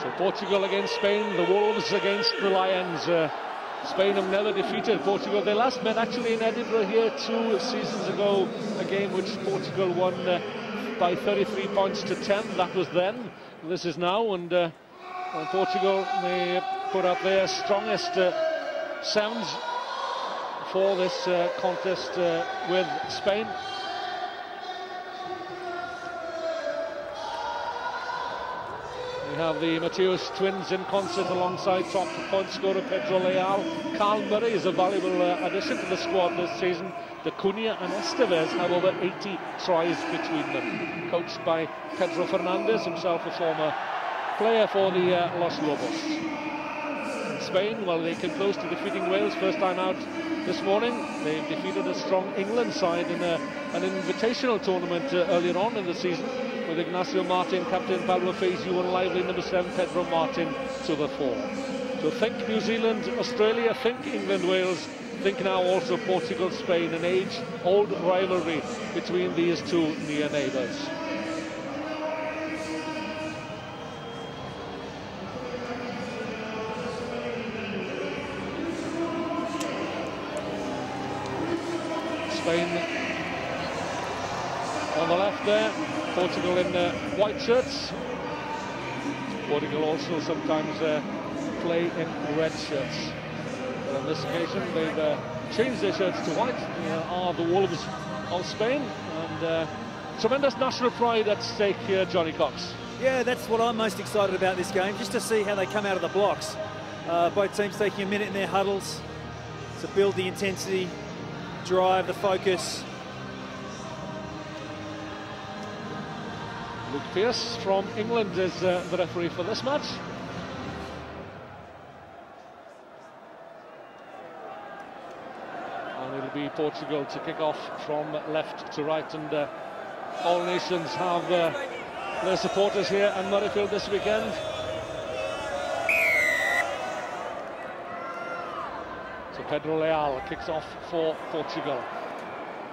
So Portugal against Spain, the Wolves against the Lions. Spain have never defeated Portugal. They last met actually in Edinburgh here 2 seasons ago, a game which Portugal won by 33 points to 10. That was then, this is now, and Portugal may put up their strongest sounds for this contest with Spain. We have the Mateus twins in concert alongside top point scorer Pedro Leal. Carl Murray is a valuable addition to the squad this season. De Cunha and Estevez have over 80 tries between them. Coached by Pedro Fernandez, himself a former player for the Los Lobos. Spain, well, they came close to defeating Wales first time out this morning. They've defeated a strong England side in an invitational tournament earlier on in the season, with Ignacio Martin, captain Pablo Feizu, and lively number 7 Pedro Martin to the fore. So think New Zealand, Australia, think England, Wales, think now also Portugal, Spain, an age-old rivalry between these two near neighbours. Spain on the left there, Portugal in white shirts. Portugal also sometimes play in red shirts. But on this occasion they've changed their shirts to white. They are the Wolves of Spain, and tremendous national pride at stake here, Johnny Cox. Yeah, that's what I'm most excited about this game, just to see how they come out of the blocks. Both teams taking a minute in their huddles to build the intensity, drive, the focus. Luke Pearce from England is the referee for this match. And it'll be Portugal to kick off from left to right, and all nations have their supporters here at Murrayfield this weekend. So Pedro Leal kicks off for Portugal.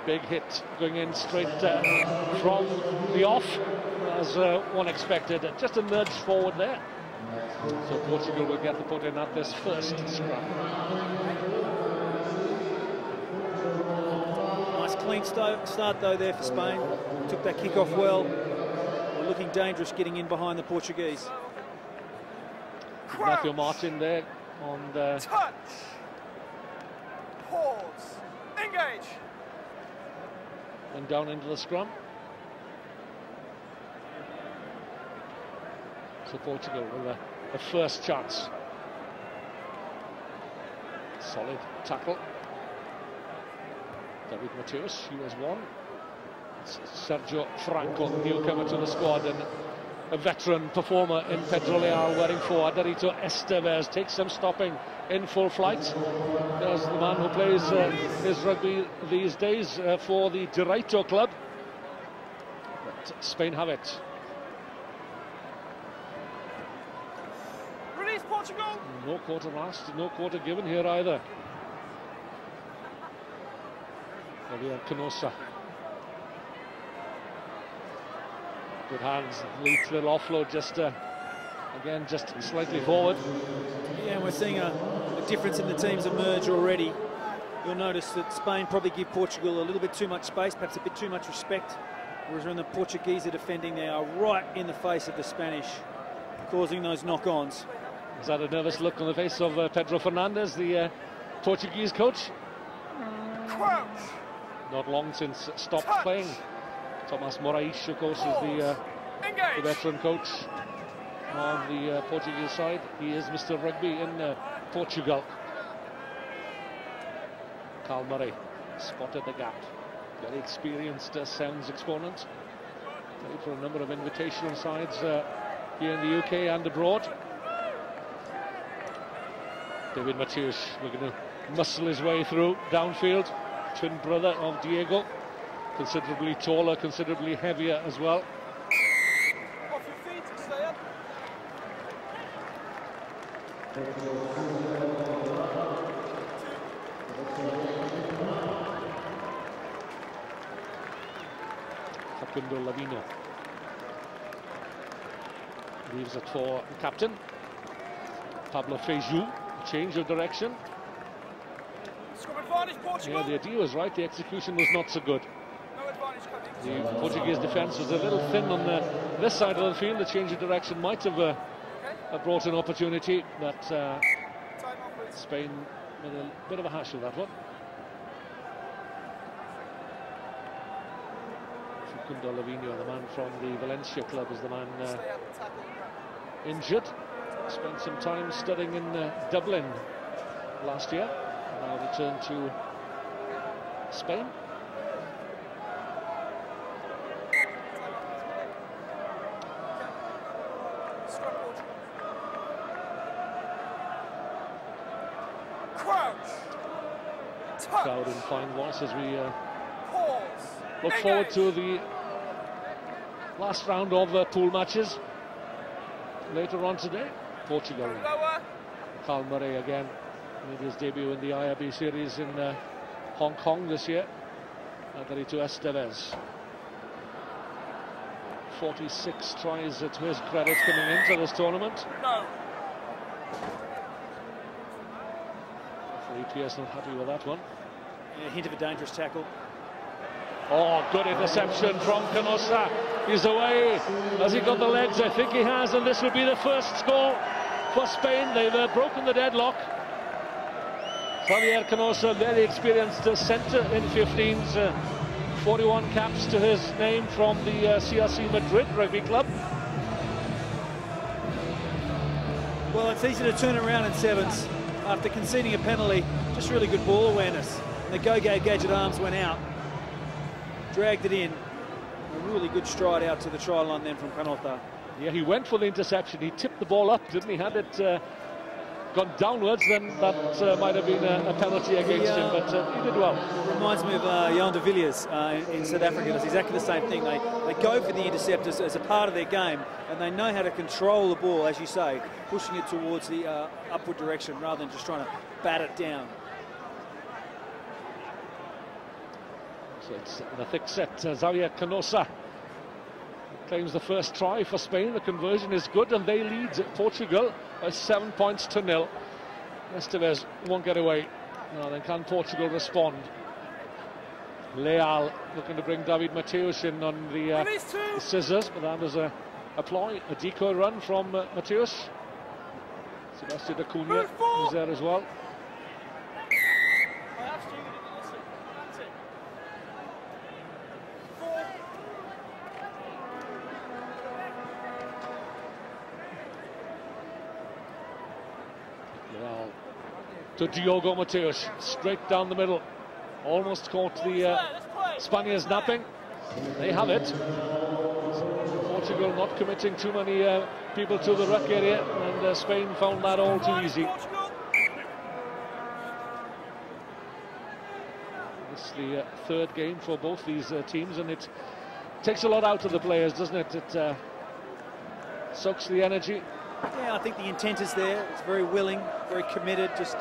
Big hit going in straight from the off, as one expected. Just a nudge forward there. So Portugal will get the put in at this first scrum. Nice clean start though there for Spain. Took that kick off well. They're looking dangerous getting in behind the Portuguese. Ignacio Martin there on the touch. Pause. Engage. And down into the scrum. So Portugal with a first chance. Solid tackle. David Mateus, he was one. It's Sergio Franco, newcomer to the squad, and a veteran performer in Pedro Leal wearing 4. Aderito Estevez takes some stopping in full flight. There's the man who plays his rugby these days for the Direito club. But Spain have it. Release Portugal. No quarter last, no quarter given here either. Javier Canosa. Good hands, leads little offload, just again just slightly forward. Yeah, and we're seeing a difference in the teams emerge already. You'll notice that Spain probably give Portugal a little bit too much space, perhaps a bit too much respect, whereas when the Portuguese are defending, they are right in the face of the Spanish, causing those knock-ons. Is that a nervous look on the face of Pedro Fernandez, the Portuguese coach? Crouch. Not long since stopped playing. Tomas Morais, of course, is the veteran coach of the Portuguese side. He is Mr. Rugby in Portugal. Carl Murray spotted the gap. Very experienced sounds exponent. Played for a number of invitational sides here in the UK and abroad. David Mateus looking to muscle his way through downfield. Twin brother of Diego. Considerably taller, considerably heavier as well. Off your feet, stay up. Facundo Lavino. Leaves it for the captain, Pablo Feijó. Change of direction. Scrum advantage, Portugal. Yeah, the idea was right, the execution was not so good. No advantage coming. The Portuguese defence was a little thin on this side of the field. The change of direction might have brought an opportunity, but Spain with a bit of a hash of that one. Facundo Lavinho, the man from the Valencia club, is the man injured. Spent some time studying in Dublin last year. Now returned to Spain. Crowd in fine voice as we look forward to the last round of pool matches later on today. Portugal. Carl Murray again made his debut in the IRB series in Hong Kong this year. Adrito Estevez. 46 tries to his credit coming into this tournament. No. Pearson happy with that one. Yeah, hint of a dangerous tackle. Oh, good interception from Canosa. He's away. Has he got the legs? I think he has, and this will be the first score for Spain. They've broken the deadlock. Javier Canosa, very experienced centre in 15s. 41 caps to his name from the CRC Madrid rugby club. Well, it's easy to turn around in sevens after conceding a penalty. Just really good ball awareness. The Gadget arms went out, dragged it in. A really good stride out to the try line then from Canota. Yeah, he went for the interception. He tipped the ball up, didn't he? Had it gone downwards, then that might have been a penalty against him, but he did well. Reminds me of Jan de Villiers in South Africa. It's exactly the same thing. They go for the intercept as a part of their game, and they know how to control the ball, as you say, pushing it towards the upward direction rather than just trying to bat it down. So it's the thick set. Javier Canosa claims the first try for Spain. The conversion is good, and they lead Portugal by 7 points to 0. Estevez won't get away. Now then, can Portugal respond? Leal looking to bring David Mateus in on the scissors, but that was a ploy, a decoy run from Mateus. Sebastian Acuna is there as well. To Diogo Mateus, straight down the middle, almost caught the Spaniards napping. They have it. Portugal not committing too many people to the ruck area, and Spain found that all too easy. This is the third game for both these teams, and it takes a lot out of the players, doesn't it? It soaks the energy. Yeah, I think the intent is there. It's very willing, very committed, just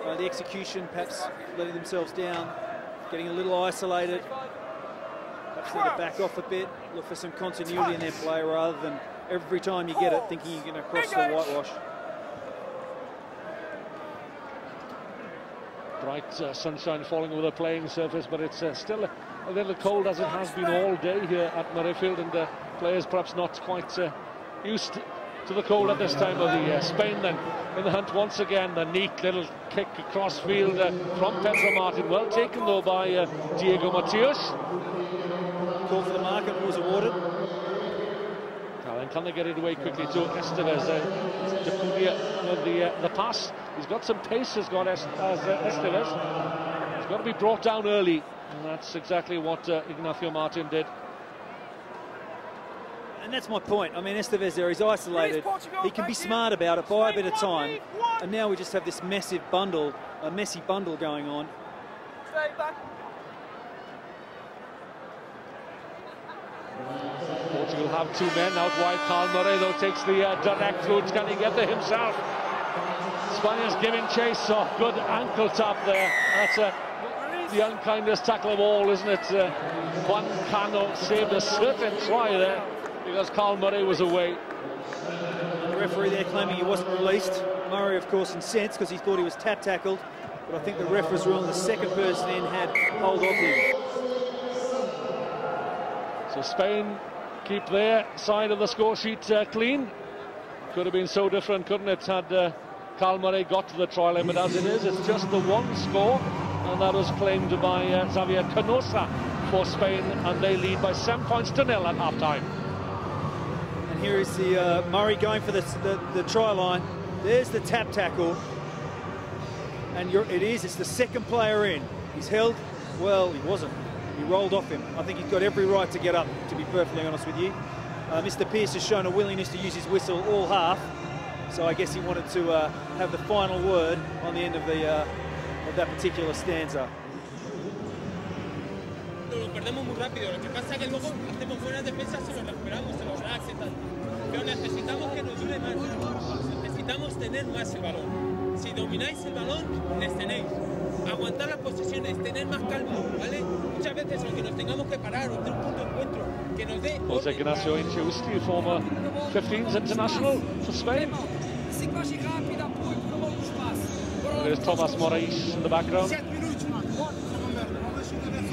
the execution perhaps letting themselves down, getting a little isolated. Perhaps need to back off a bit, look for some continuity in their play rather than every time you get it thinking you're going to cross the whitewash. Bright sunshine falling over the playing surface, but it's still a little cold as it has been all day here at Murrayfield, and the players perhaps not quite used to the cold at this time of the year. Spain then in the hunt once again. The neat little kick across field from Pedro Martin. Well taken though by Diego Mateus. Call for the mark and was awarded. Now then, can they get it away quickly to Estevez? With the pass. He's got some pace, has got Estevez. He's got to be brought down early, and that's exactly what Ignacio Martin did. And that's my point. I mean, Estevez there, he's isolated. He can be smart about it, buy a bit of time. And now we just have this massive bundle, a messy bundle going on. Stay back. Portugal have two men out wide. Carl Murray though takes the direct route. Can he get there himself? Spaniards giving chase. Oh, good ankle tap there. That's the unkindest tackle of all, isn't it? Juan Cano saved a certain try there. because Carl Murray was away. The referee there claiming he wasn't released. Murray, of course, incensed because he thought he was tackled. But I think the ref was ruling the second person in had hold of him. So Spain keep their side of the score sheet clean. Could have been so different, couldn't it, had Carl Murray got to the try line, but as it is, it's just the one score, and that was claimed by Xavier Canosa for Spain, and they lead by 7 points to 0 at half-time. And here is the Murray going for the try line. There's the tap tackle, and it's the second player in. He's held, well, he wasn't. He rolled off him. I think he's got every right to get up, to be perfectly honest with you. Mr. Pearce has shown a willingness to use his whistle all half, so I guess he wanted to have the final word on the end of that particular stanza. Lo perdemos muy rápido. Lo que pasa es que luego hacemos buenas defensas, se los recuperamos, se los racks y tal. Pero necesitamos que nos dure más. Necesitamos tener más el balón. Si domináis el balón, les tenéis. Aguantar las posesiones, tener más calma, ¿vale? Muchas veces, aunque nos tengamos que parar o tener un punto de encuentro que nos dé. Jose Ignacio Inchausti, former 15s international for Spain. There's Thomas Morais in the background.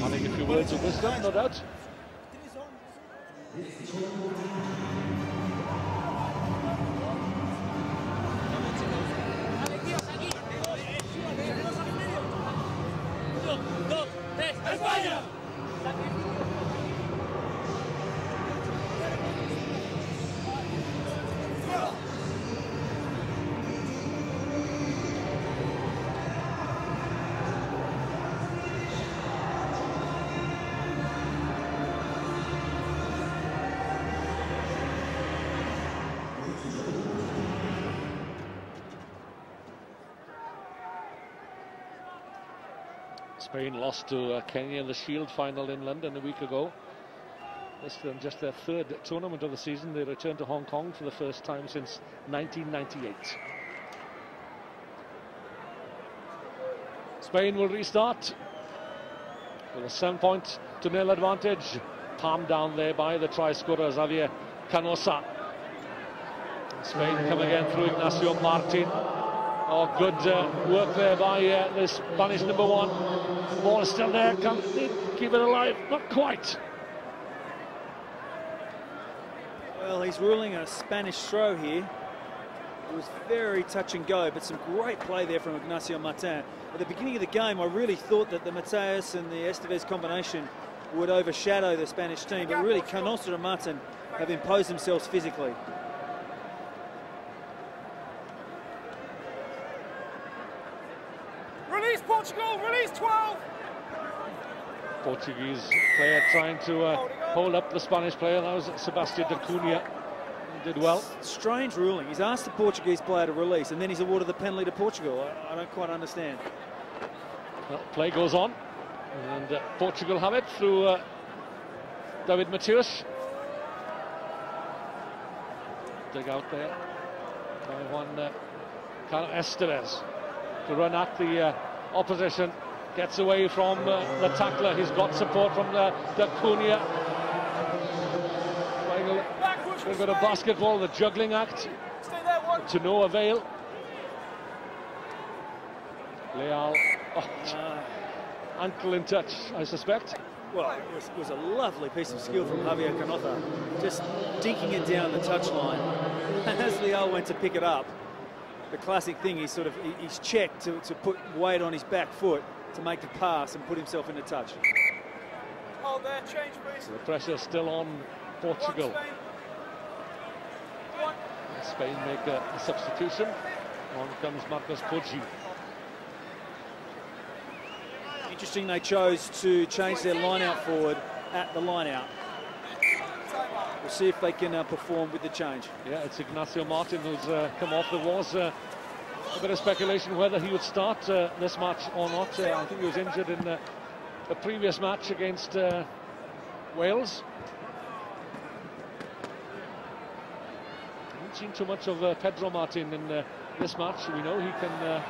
Having a few words of wisdom, no doubt. ¡España! Spain lost to Kenya in the Shield final in London a week ago. This is just their third tournament of the season. They returned to Hong Kong for the first time since 1998. Spain will restart with a 7 point to 0 advantage. Palmed down there by the try scorer Xavier Canosa. Spain come again through Ignacio Martin. Oh, good work there by the Spanish number one. The ball is still there. Can they keep it alive? Not quite. Well, he's ruling a Spanish throw here. It was very touch and go, but some great play there from Ignacio Martin. At the beginning of the game, I really thought that the Mateus and the Estevez combination would overshadow the Spanish team, but really Canosa and Martin have imposed themselves physically. Release Portugal, release 12. Portuguese player trying to hold up the Spanish player. That was Sebastián de Cunha. He did well. Strange ruling. He's asked the Portuguese player to release, and then he's awarded the penalty to Portugal. I don't quite understand. Well, play goes on, and Portugal have it through David Mateus. Dig out there by one Carlos Estevez to run at the opposition. Gets away from the tackler. He's got support from de Cunha. Playing a little bit of basketball, the juggling act, to no avail. Leal, ankle in touch, I suspect. Well, it was a lovely piece of skill from Javier Canosa, just dinking it down the touchline. And as Leal went to pick it up, the classic thing is he's checked to put weight on his back foot to make the pass and put himself into touch. Hold there, change please. The pressure still on Portugal. Spain make a substitution. On comes Marcos Poggi. Interesting, they chose to change their line-out forward at the line-out. We'll see if they can perform with the change. Yeah, it's Ignacio Martin who's come off. There was a bit of speculation whether he would start this match or not. I think he was injured in the previous match against Wales. Haven't seen too much of Pedro Martin in this match. We know he can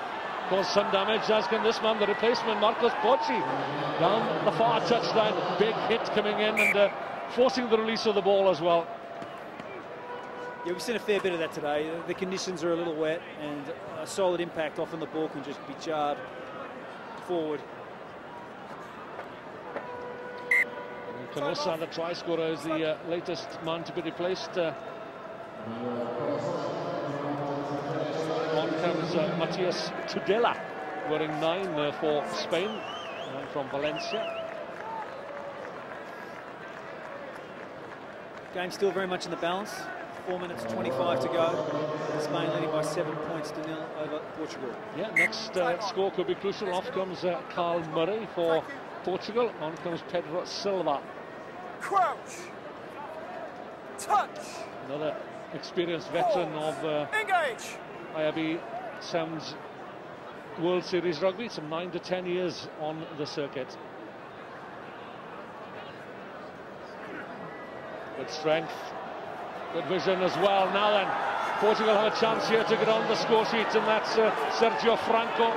cause some damage, as can this man, the replacement, Marcos Poggi, down the far touchline. Big hit coming in and forcing the release of the ball as well. Yeah, we've seen a fair bit of that today. The conditions are a little wet, and a solid impact, often the ball can just be jarred forward. Canossa, the try scorer, is the latest man to be replaced. On comes Matías Tudela, wearing 9 for Spain, from Valencia. Game still very much in the balance. 4 minutes 25 to go. Spain leading by 7 points to 0 over Portugal. Yeah, next score could be crucial. Off comes Carl Murray for Portugal. On comes Pedro Silva. Crouch. Touch. Another experienced veteran of Engage. IRB Sounds World Series rugby. Some 9 to 10 years on the circuit. Good strength. Good vision as well. Now then, Portugal have a chance here to get on the score sheet, and that's Sergio Franco.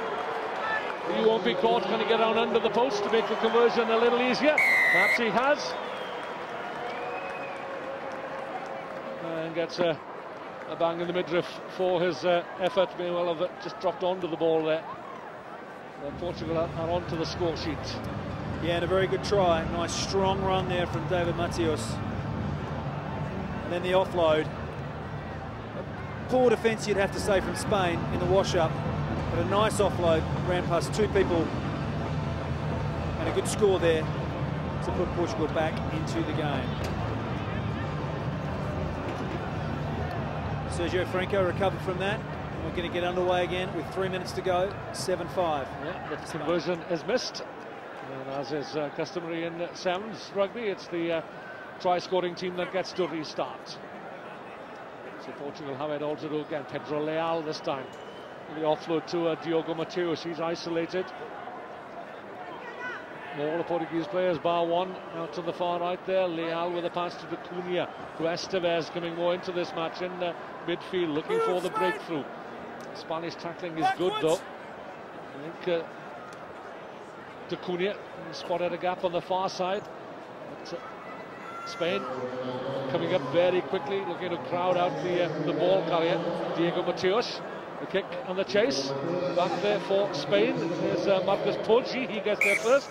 He won't be caught. Can he get down under the post to make the conversion a little easier? Perhaps he has. And gets a bang in the midriff for his effort. May well have just dropped onto the ball there. But Portugal are onto the score sheet. Yeah, and a very good try. Nice strong run there from David Mateos. And then the offload. A poor defence, you'd have to say, from Spain in the wash-up. But a nice offload, ran past 2 people. And a good score there to put Portugal back into the game. Sergio Franco recovered from that. And we're going to get underway again with 3 minutes to go, 7-5. Yeah, the conversion is missed. And as is customary in Sevens rugby, it's the try-scoring team that gets to restart. So Portugal have it all to do again. Pedro Leal this time. The offload to Diogo Mateus. He's isolated. All the Portuguese players, bar one, out to the far right there. Leal with a pass to Cunha. To Estevez, coming more into this match in midfield, looking for the breakthrough. Spanish tackling is good though. I think Cunha spotted a gap on the far side. But, Spain coming up very quickly, looking to crowd out the ball carrier, Diego Mateos. The kick and the chase. Back there for Spain. There's Marcus Poggi, he gets there first.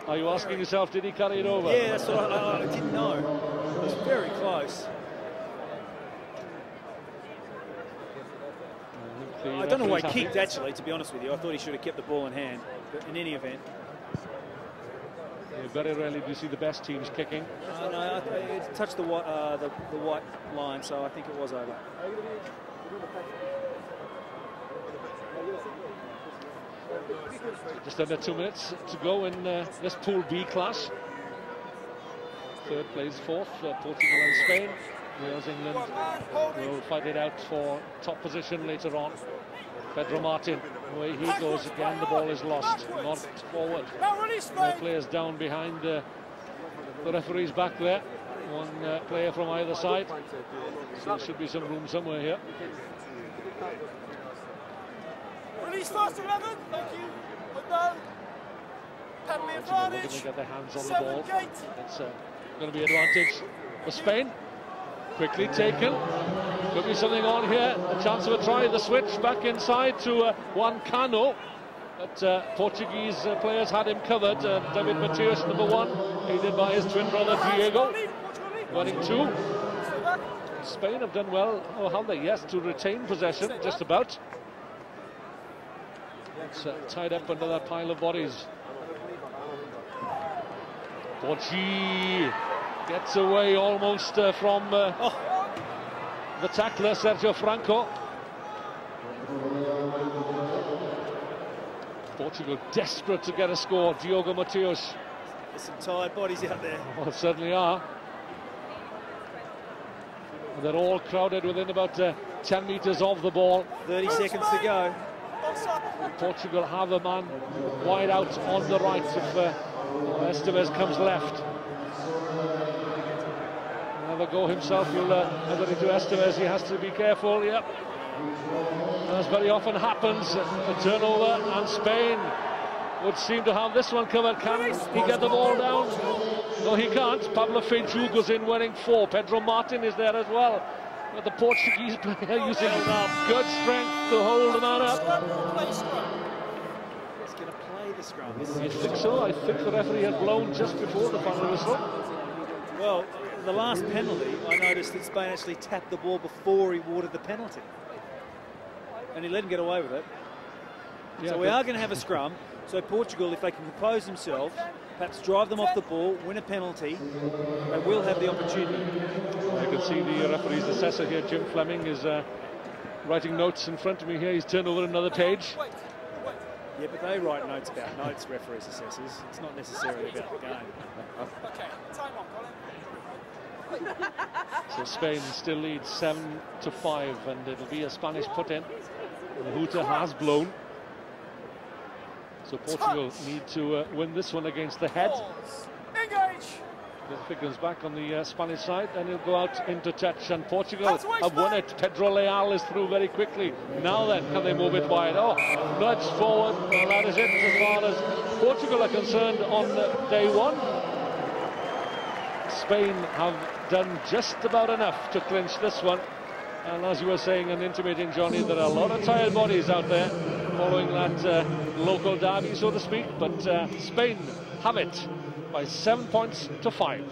Are you asking yourself, did he carry it over? Yeah, that's what I didn't know. It was very close. I don't know why he kicked, actually, to be honest with you. I thought he should have kept the ball in hand. But in any event. Yeah, very rarely do you see the best teams kicking. No, it touched the white line, so I think it was over. Just under 2 minutes to go in this Pool B clash. Third plays fourth, Portugal and Spain. Wales, England will fight it out for top position later on. Pedro Martin, away he goes again, the ball is lost, not forward. No players down behind the referee's back there. One player from either side. So there should be some room somewhere here. Release first 11, thank you. But no. Penalty advantage. Going to get their hands on the ball. It's going to be advantage for Spain. Quickly taken. Could be something on here. A chance of a try. The switch back inside to Juan Cano. But Portuguese players had him covered. David Mateus, number 1, aided by his twin brother Diego. Running 2. Spain have done well. Oh, have they? Yes, to retain possession, just about. It's tied up under that pile of bodies. Poggi gets away almost from the tackler, Sergio Franco. Portugal desperate to get a score. Diogo Mateus. There's some tired bodies out there. Oh, certainly are. And they're all crowded within about 10 metres of the ball. 30 seconds to go. Portugal have a man wide out on the right if Estevez comes left. Have a go himself, he'll have it into Estevez, he has to be careful, yep. As very often happens, a turnover, and Spain would seem to have this one covered. Can he get the ball down? No, he can't. Pablo Feiju goes in wearing 4. Pedro Martin is there as well. But the Portuguese player using good strength to hold the man up. He's going to play the scrum. I think so. I think the referee had blown just before the final whistle. Well, the last penalty, I noticed that Spain actually tapped the ball before he awarded the penalty. And he let him get away with it. Yeah, so we are going to have a scrum. So Portugal, if they can compose themselves, perhaps drive them off the ball, win a penalty, they will have the opportunity. You can see the referee's assessor here, Jim Fleming, is writing notes in front of me here. He's turned over another page. Yeah, but they write notes about notes, referees, assessors. It's not necessarily about the game. Okay, time on, Colin. So Spain still leads 7-5, and it'll be a Spanish put-in. The hooter has blown. So Portugal need to win this one against the head. Engage! The figures back on the Spanish side, and he'll go out into touch, and Portugal have won it. Pedro Leal is through very quickly. Now then, can they move it wide? Oh, nudge forward, and that is it as far as Portugal are concerned on day one. Spain have done just about enough to clinch this one. And as you were saying and intimating, Johnny, there are a lot of tired bodies out there following that local derby, so to speak. But Spain have it by 7 points to 5.